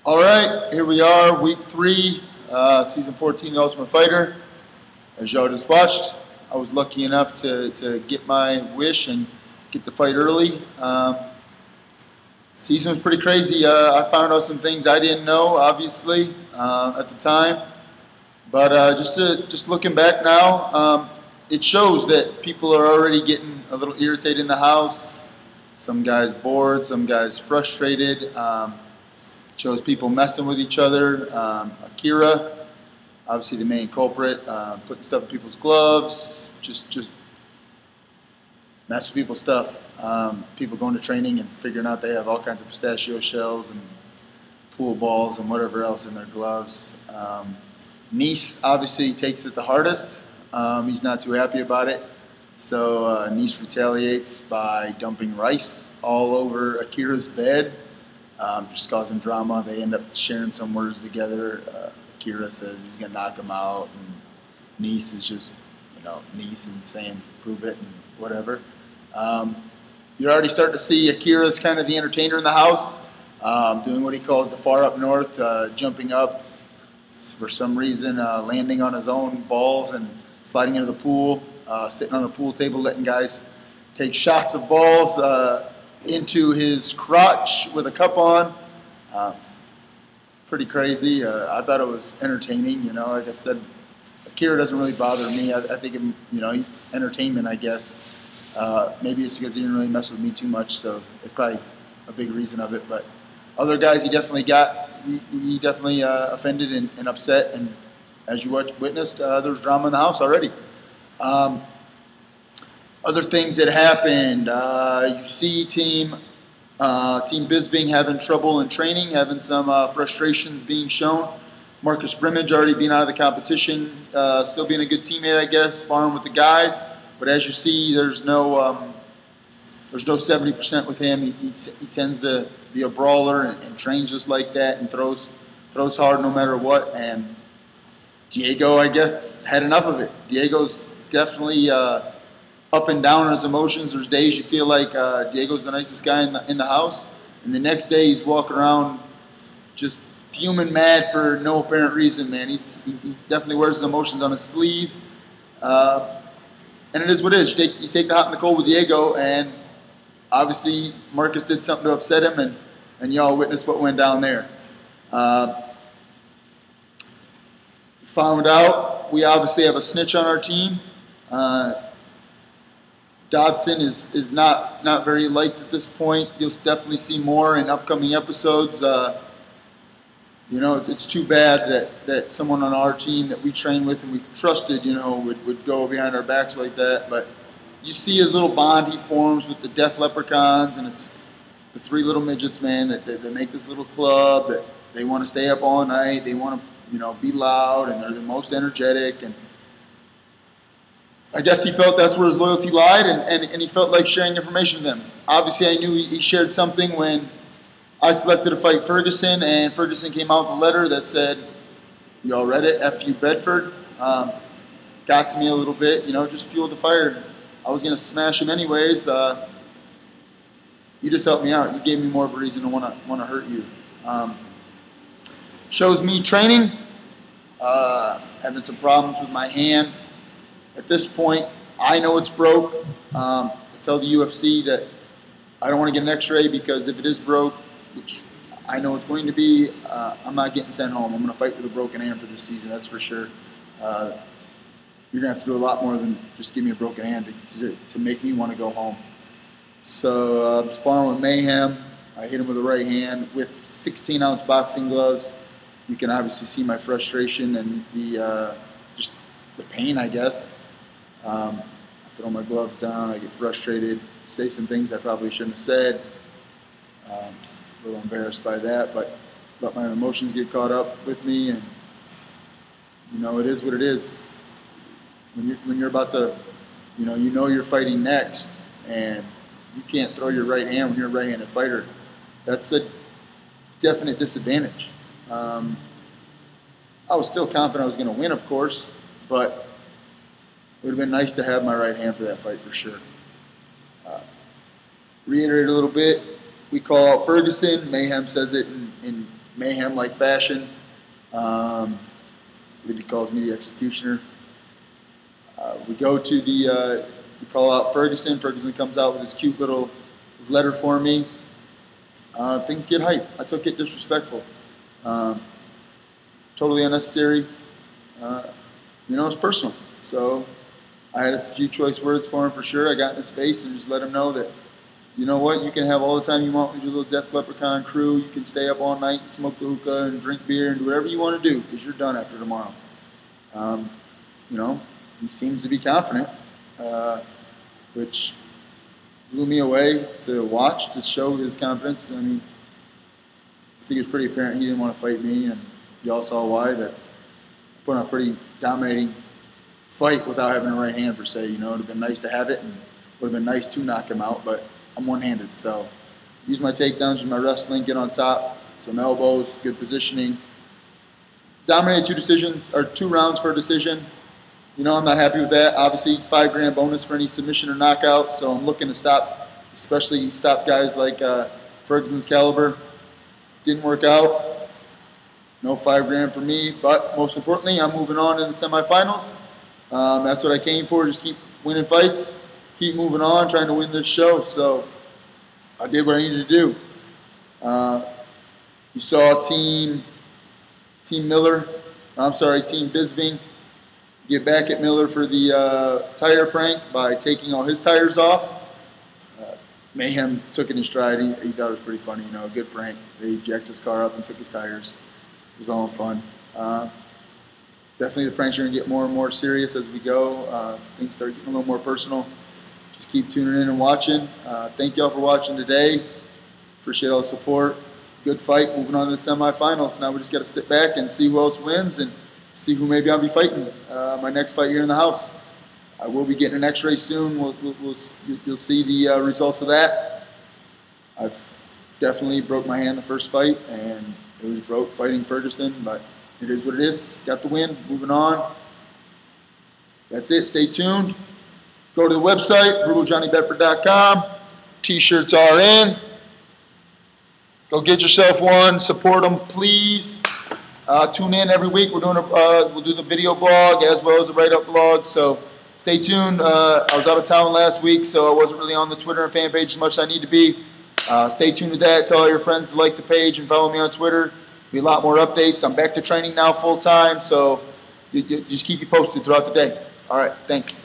All right, here we are, week 3, season 14 Ultimate Fighter. As y'all just watched, I was lucky enough to get my wish and get to fight early. Season was pretty crazy. I found out some things I didn't know, obviously, at the time. But just looking back now, it shows that people are already getting a little irritated in the house. Some guys bored, some guys frustrated. Shows people messing with each other. Akira, obviously the main culprit, putting stuff in people's gloves, just mess with people's stuff. People going to training and figuring out they have all kinds of pistachio shells and pool balls and whatever else in their gloves. Nice obviously takes it the hardest. He's not too happy about it. So Nice retaliates by dumping rice all over Akira's bed. Just causing drama. They end up sharing some words together. Akira says he's going to knock him out, and Nice is just, Nice and saying, prove it, and whatever. You're already starting to see Akira's kind of the entertainer in the house, doing what he calls the far up north, jumping up for some reason, landing on his own balls and sliding into the pool, sitting on the pool table, letting guys take shots of balls into his crotch with a cup on. Pretty crazy. I thought it was entertaining. Like I said, Akira doesn't really bother me. I think he's entertainment, I guess. Maybe it's because he didn't really mess with me too much, so it's probably a big reason of it. But other guys, he definitely offended and upset. And as you witnessed, there's drama in the house already. Other things that happened, you see Team Bisbing having trouble in training, having some frustrations being shown. Marcus Brimage already being out of the competition, still being a good teammate, I guess, sparring with the guys. But as you see, there's no 70% with him. He tends to be a brawler and trains just like that and throws hard no matter what. And Diego, I guess, had enough of it. Diego's definitely up and down on his emotions. There's days you feel like Diego's the nicest guy in the house, and the next day he's walking around just fuming mad for no apparent reason, man. He definitely wears his emotions on his sleeves, and it is what it is. You take the hot and the cold with Diego, and obviously Marcus did something to upset him, and y'all witnessed what went down there. Found out we obviously have a snitch on our team. Dodson is not very liked at this point. You'll definitely see more in upcoming episodes. It's too bad that someone on our team that we trained with and we trusted, would go behind our backs like that. But you see his little bond he forms with the Death Leprechauns, and it's the 3 little midgets, man, that make this little club, that they want to stay up all night. They want to, be loud, and they're the most energetic. And I guess he felt that's where his loyalty lied, and he felt like sharing information with them. Obviously, I knew he shared something when I selected to fight Ferguson, and Ferguson came out with a letter that said, y'all read it, F you Bedford. Got to me a little bit, just fueled the fire. I was going to smash him anyways. You just helped me out. You gave me more of a reason to want to hurt you. Shows me training, having some problems with my hand. At this point, I know it's broke. I tell the UFC that I don't want to get an x-ray because if it is broke, which I know it's going to be, I'm not getting sent home. I'm going to fight with a broken hand for this season, that's for sure. You're going to have to do a lot more than just give me a broken hand to make me want to go home. So I'm sparring with Mayhem. I hit him with the right hand with 16-ounce boxing gloves. You can obviously see my frustration and just the pain, I guess. I throw my gloves down, I get frustrated, say some things I probably shouldn't have said. A little embarrassed by that, but let my emotions get caught up with me, and it is what it is. When you're about to, you're fighting next, and you can't throw your right hand when you're a right-handed fighter. That's a definite disadvantage. I was still confident I was going to win, of course, but it would have been nice to have my right hand for that fight for sure. Reiterate a little bit. We call out Ferguson. Mayhem says it in mayhem-like fashion. I believe he calls me the executioner. We go to the, we call out Ferguson. Ferguson comes out with his cute little letter for me. Things get hype. I took it disrespectful. Totally unnecessary. It's personal. So I had a few choice words for him for sure. I got in his face and just let him know that, you know what, you can have all the time you want with your little Death Leprechaun crew. You can stay up all night and smoke the hookah and drink beer and do whatever you want to do because you're done after tomorrow. He seems to be confident, which blew me away to watch, to show his confidence. I mean, I think it's pretty apparent he didn't want to fight me, and y'all saw why. That put on a pretty dominating fight without having a right hand per se. It would have been nice to have it, and would have been nice to knock him out, but I'm one-handed. So use my takedowns, use my wrestling, get on top, some elbows, good positioning. Dominated 2 rounds for a decision. I'm not happy with that. Obviously, $5 bonus for any submission or knockout. So I'm looking to stop, especially stop guys like Ferguson's caliber. Didn't work out. No $5 for me. But most importantly, I'm moving on in the semifinals. That's what I came for. Just keep winning fights, keep moving on, trying to win this show. So I did what I needed to do. You saw Team Bisbing get back at Miller for the tire prank by taking all his tires off. Mayhem took it in stride. He thought it was pretty funny, a good prank. They jacked his car up and took his tires. It was all in fun. Definitely the pranks are going to get more and more serious as we go. Things start getting a little more personal. Just keep tuning in and watching. Thank y'all for watching today. Appreciate all the support. Good fight. Moving on to the semifinals. Now we just got to sit back and see who else wins and see who maybe I'll be fighting my next fight here in the house. I will be getting an X-ray soon. You'll see the results of that. I've definitely broke my hand the first fight, and it was broke fighting Ferguson, but it is what it is. Got the win. Moving on. That's it. Stay tuned. Go to the website, brutaljohnnybedford.com. T-shirts are in. Go get yourself one. Support them, please. Tune in every week. We'll do the video blog as well as the write-up blog. So stay tuned. I was out of town last week, so I wasn't really on the Twitter and fan page as much as I need to be. Stay tuned to that. Tell all your friends to like the page and follow me on Twitter. Be a lot more updates. I'm back to training now full time, so just keep you posted throughout the day. All right, thanks.